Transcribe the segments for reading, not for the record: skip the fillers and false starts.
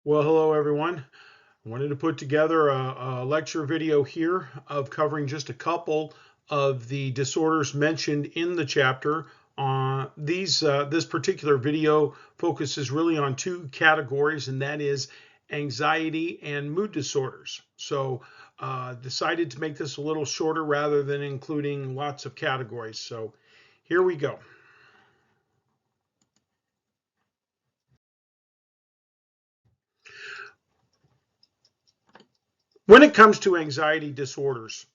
Well, hello everyone. I wanted to put together a lecture video here of covering just a couple of the disorders mentioned in the chapter. This particular video focuses really on two categories, and that is anxiety and mood disorders. So decided to make this a little shorter rather than including lots of categories. So here we go. When it comes to anxiety disorders,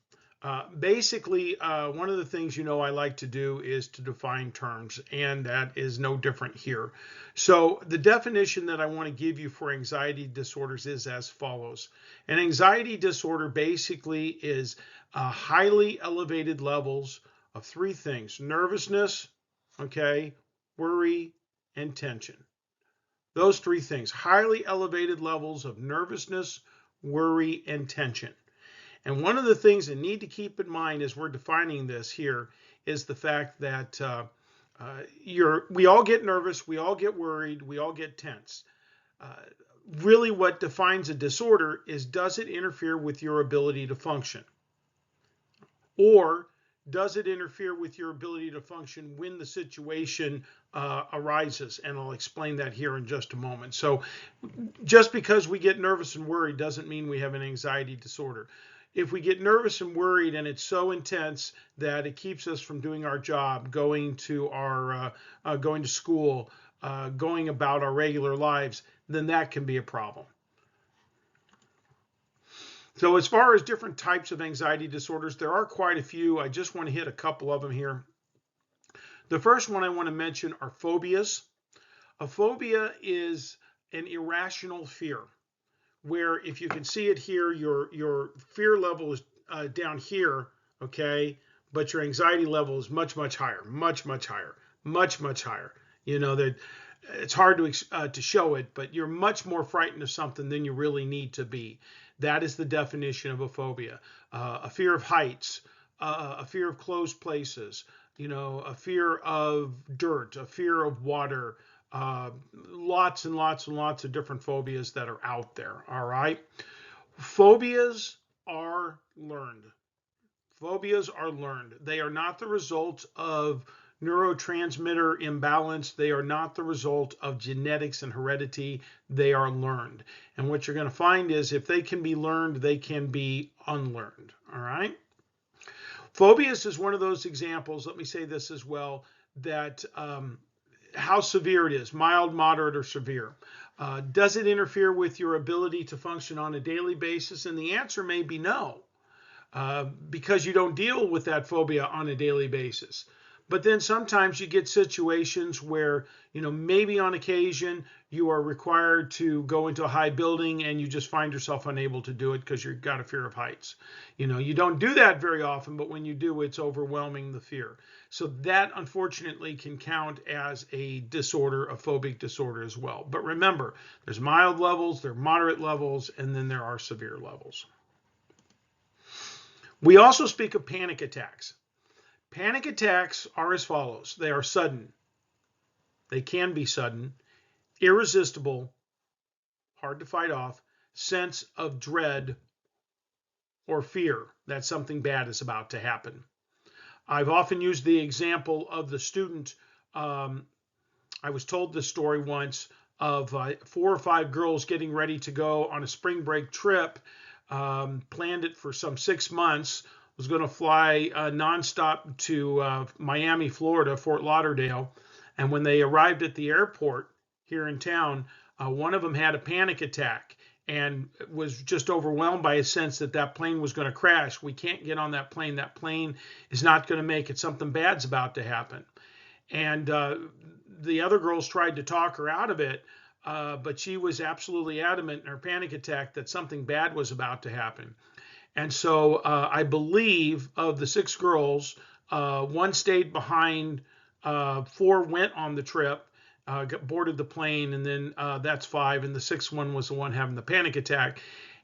basically, one of the things I like to do is to define terms, and that is no different here. So, the definition that I want to give you for anxiety disorders is as follows. An anxiety disorder basically is highly elevated levels of three things: nervousness, okay, worry, and tension. Those three things: highly elevated levels of nervousness, worry, and tension. And one of the things that need to keep in mind as we're defining this here is the fact that we all get nervous, we all get worried, we all get tense. Uh, Really, what defines a disorder is, does it interfere with your ability to function? Or does it interfere with your ability to function when the situation arises? And I'll explain that here in just a moment. So just because we get nervous and worried doesn't mean we have an anxiety disorder. If we get nervous and worried and it's so intense that it keeps us from doing our job, going to school, going about our regular lives, then that can be a problem. So as far as different types of anxiety disorders, there are quite a few. I just want to hit a couple of them here. The first one I want to mention are phobias. A phobia is an irrational fear, where if you can see it here, your fear level is down here, okay, but your anxiety level is much higher, much higher. That it's hard to show it, but you're much more frightened of something than you really need to be. That is the definition of a phobia: a fear of heights, a fear of closed places, a fear of dirt, a fear of water. Lots and lots of different phobias that are out there. All right. Phobias are learned. Phobias are learned. They are not the result of neurotransmitter imbalance. They are not the result of genetics and heredity. They are learned. And what you're going to find is, if they can be learned, they can be unlearned. All right. Phobias is one of those examples. Let me say this as well, that how severe it is: mild, moderate, or severe. Does it interfere with your ability to function on a daily basis? And the answer may be no, because you don't deal with that phobia on a daily basis. But then sometimes you get situations where, maybe on occasion you are required to go into a high building and you just find yourself unable to do it because you've got a fear of heights. You don't do that very often, but when you do, it's overwhelming the fear. So that unfortunately can count as a disorder, a phobic disorder as well. But remember, there's mild levels, there are moderate levels, and then there are severe levels. We also speak of panic attacks. Panic attacks are as follows: they are sudden, they can be sudden, irresistible, hard to fight off, sense of dread or fear that something bad is about to happen. I've often used the example of the student. I was told this story once of 4 or 5 girls getting ready to go on a spring break trip, planned it for some 6 months, was going to fly nonstop to Miami, Florida, Fort Lauderdale. And when they arrived at the airport here in town, one of them had a panic attack and was just overwhelmed by a sense that that plane was going to crash. We can't get on that plane. That plane is not going to make it. Something bad's about to happen. And the other girls tried to talk her out of it, but she was absolutely adamant in her panic attack that something bad was about to happen. And so I believe of the 6 girls, 1 stayed behind, 4 went on the trip, boarded the plane, and then that's 5. And the 6th one was the one having the panic attack.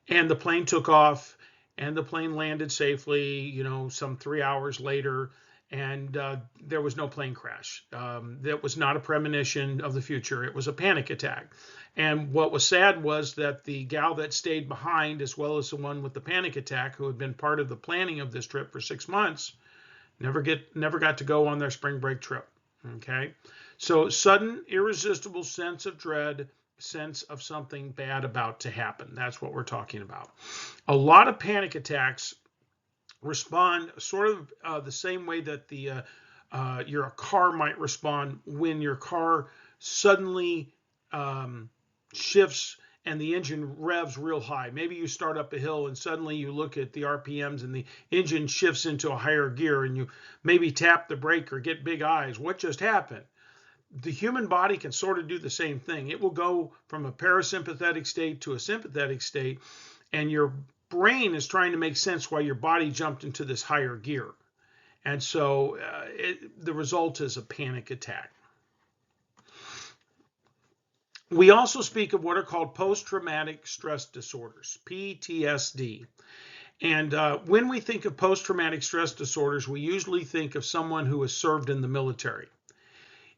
And the plane took off, and the plane landed safely, some 3 hours later. and there was no plane crash. That was not a premonition of the future. It was a panic attack. And what was sad was that the gal that stayed behind, as well as the one with the panic attack, who had been part of the planning of this trip for 6 months, never got to go on their spring break trip. Okay, so sudden, irresistible sense of dread, sense of something bad about to happen. That's what we're talking about. A lot of panic attacks respond sort of the same way that your car might respond when your car suddenly shifts and the engine revs real high. Maybe you start up a hill and suddenly you look at the RPMs and the engine shifts into a higher gear and you maybe tap the brake or get big eyes. What just happened? The human body can sort of do the same thing. It will go from a parasympathetic state to a sympathetic state, and your brain is trying to make sense why your body jumped into this higher gear. And so the result is a panic attack. We also speak of what are called post-traumatic stress disorders, PTSD. And when we think of post-traumatic stress disorders, we usually think of someone who has served in the military.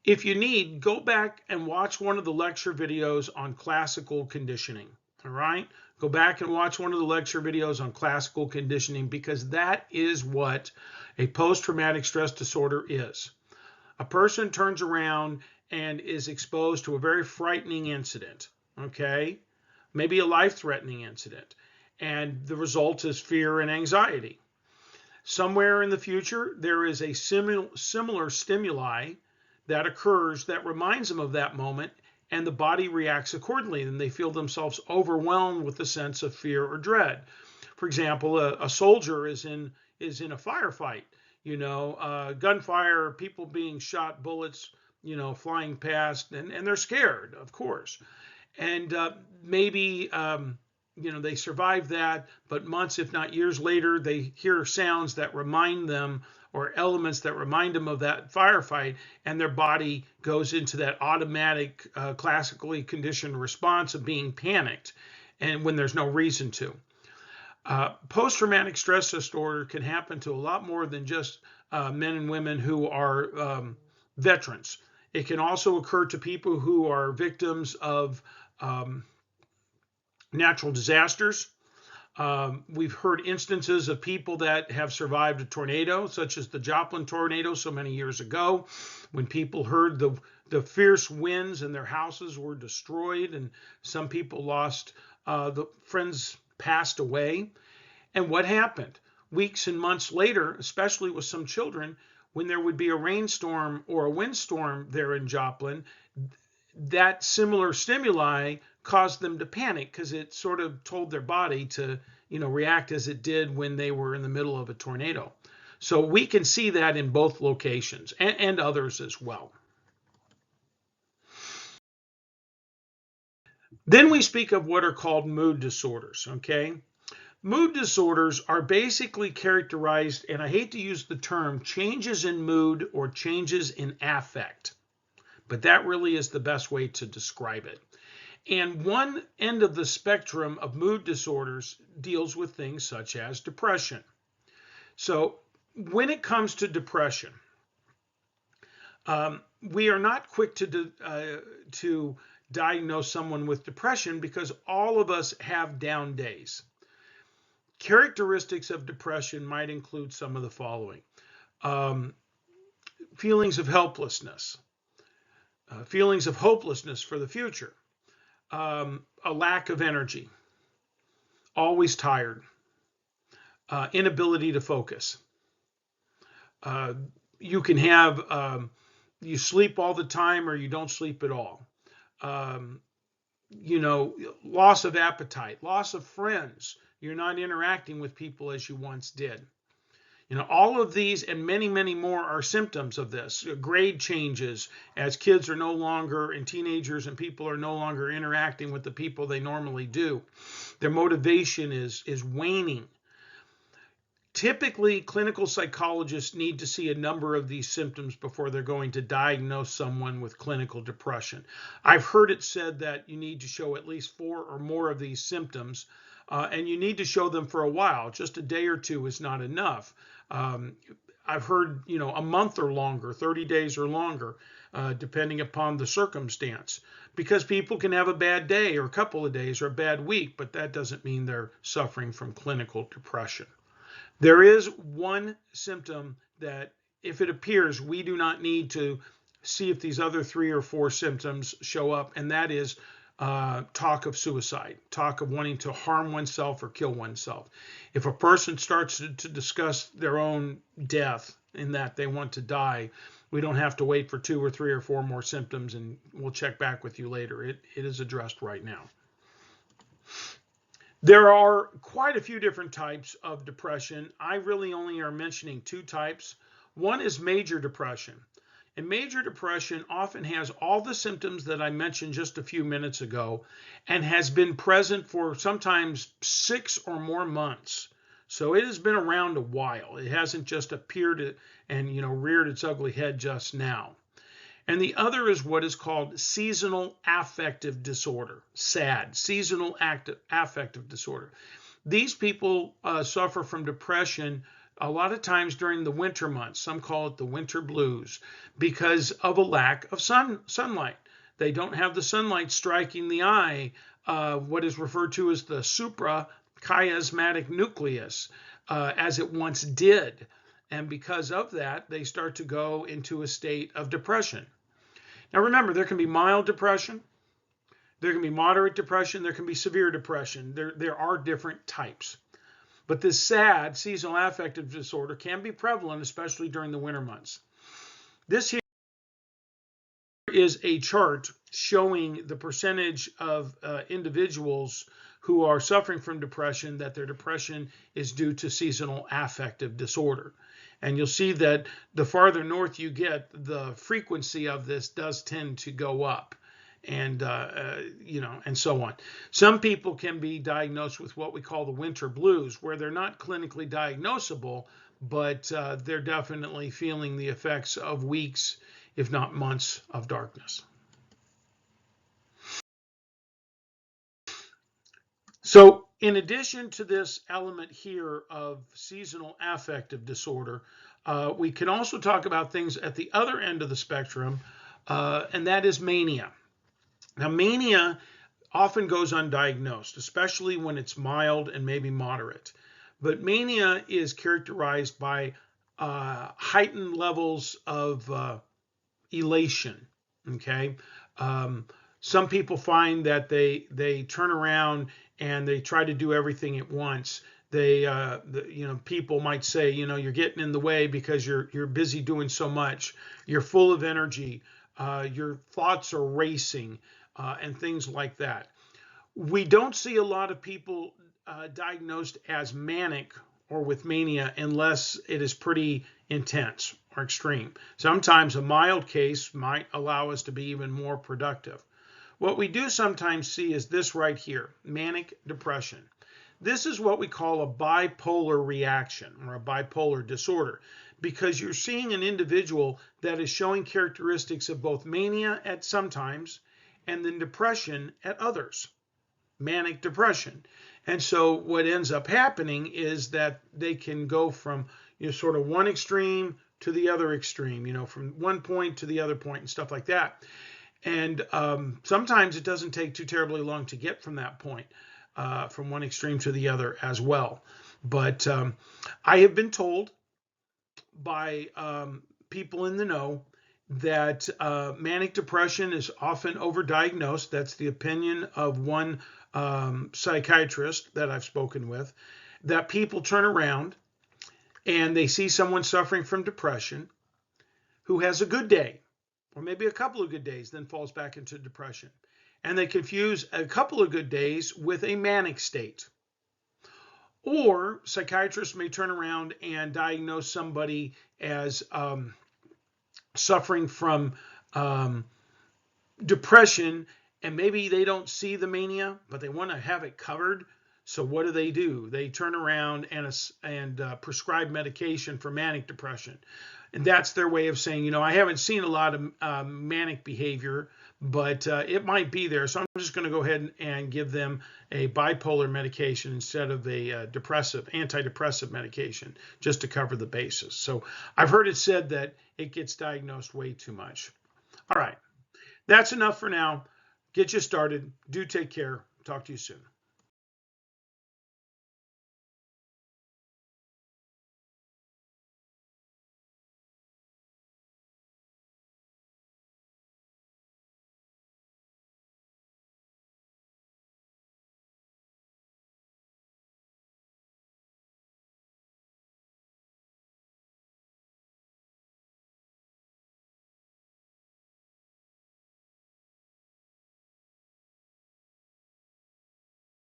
If you need, go back and watch one of the lecture videos on classical conditioning. All right? Go back and watch one of the lecture videos on classical conditioning, because that is what a post-traumatic stress disorder is. A person turns around and is exposed to a very frightening incident, okay? Maybe a life-threatening incident. And the result is fear and anxiety. Somewhere in the future, there is a similar stimuli that occurs that reminds them of that moment, and the body reacts accordingly, and they feel themselves overwhelmed with a sense of fear or dread. For example, a soldier is in a firefight, gunfire, people being shot, bullets, flying past, and they're scared, of course. And maybe, they survive that, but months, if not years later, they hear sounds that remind them, or elements that remind them of that firefight, and their body goes into that automatic, classically conditioned response of being panicked, and when there's no reason to. Post-traumatic stress disorder can happen to a lot more than just men and women who are veterans. It can also occur to people who are victims of natural disasters. We've heard instances of people that have survived a tornado, such as the Joplin tornado so many years ago, when people heard the fierce winds and their houses were destroyed, and some people lost, the friends passed away. And what happened? Weeks and months later, especially with some children, when there would be a rainstorm or a windstorm there in Joplin, that similar stimuli caused them to panic, because it sort of told their body to, react as it did when they were in the middle of a tornado. So we can see that in both locations and others as well. Then we speak of what are called mood disorders, okay? Mood disorders are basically characterized, and I hate to use the term, changes in mood or changes in affect, but that really is the best way to describe it. And one end of the spectrum of mood disorders deals with things such as depression. So when it comes to depression, we are not quick to diagnose someone with depression, because all of us have down days. Characteristics of depression might include some of the following: feelings of helplessness, feelings of hopelessness for the future, a lack of energy, always tired, inability to focus. You can have, you sleep all the time or you don't sleep at all. Loss of appetite, loss of friends. You're not interacting with people as you once did. All of these and many, many more are symptoms of this. Grade changes as kids are no longer, and teenagers and people are no longer interacting with the people they normally do. Their motivation is waning. Typically, clinical psychologists need to see a number of these symptoms before they're going to diagnose someone with clinical depression. I've heard it said that you need to show at least 4 or more of these symptoms, and you need to show them for a while. Just a day or two is not enough. I've heard, a month or longer, 30 days or longer, depending upon the circumstance, because people can have a bad day or a couple of days or a bad week, but that doesn't mean they're suffering from clinical depression. There is one symptom that, if it appears, we do not need to see if these other 3 or 4 symptoms show up, and that is talk of suicide, talk of wanting to harm oneself or kill oneself. If a person starts to discuss their own death, in that they want to die, we don't have to wait for 2 or 3 or 4 more symptoms, and we'll check back with you later. It is addressed right now. There are quite a few different types of depression. I really only are mentioning 2 types. One is major depression. And major depression often has all the symptoms that I mentioned just a few minutes ago, and has been present for sometimes 6 or more months. So it has been around a while. It hasn't just appeared and reared its ugly head just now. And the other is what is called seasonal affective disorder, SAD, seasonal affective disorder. These people suffer from depression a lot of times during the winter months. Some call it the winter blues, because of a lack of sunlight. They don't have the sunlight striking the eye, what is referred to as the suprachiasmatic nucleus, as it once did. And because of that, they start to go into a state of depression. Now remember, there can be mild depression, there can be moderate depression, there can be severe depression. There are different types. But this SAD, seasonal affective disorder, can be prevalent, especially during the winter months. This here is a chart showing the percentage of individuals who are suffering from depression, that their depression is due to seasonal affective disorder. And you'll see that the farther north you get, the frequency of this does tend to go up, and and so on. Some people can be diagnosed with what we call the winter blues, where they're not clinically diagnosable, but they're definitely feeling the effects of weeks, if not months, of darkness. So in addition to this element here of seasonal affective disorder, we can also talk about things at the other end of the spectrum, and that is mania. Now, mania often goes undiagnosed, especially when it's mild and maybe moderate. But mania is characterized by heightened levels of elation. Okay. Some people find that they turn around and they try to do everything at once. People might say, you're getting in the way because you're busy doing so much. You're full of energy. Your thoughts are racing, and things like that. We don't see a lot of people diagnosed as manic or with mania unless it is pretty intense or extreme. Sometimes a mild case might allow us to be even more productive. What we do sometimes see is this right here, manic depression. This is what we call a bipolar reaction or a bipolar disorder, because you're seeing an individual that is showing characteristics of both mania at sometimes and then depression at others, manic depression. And so what ends up happening is that they can go from sort of one extreme to the other extreme, from one point to the other point and stuff like that. And sometimes it doesn't take too terribly long to get from that point, from one extreme to the other as well. But I have been told by people in the know that manic depression is often overdiagnosed. That's the opinion of one psychiatrist that I've spoken with, that people turn around and they see someone suffering from depression who has a good day, or maybe a couple of good days, then falls back into depression. And they confuse a couple of good days with a manic state. Or psychiatrists may turn around and diagnose somebody as suffering from depression, and maybe they don't see the mania, but they want to have it covered. So what do? They turn around and prescribe medication for manic depression. And that's their way of saying, you know, I haven't seen a lot of manic behavior, but it might be there. So I'm just going to go ahead and give them a bipolar medication instead of a antidepressive medication, just to cover the bases. So I've heard it said that it gets diagnosed way too much. All right, that's enough for now. Get you started. Do take care. Talk to you soon.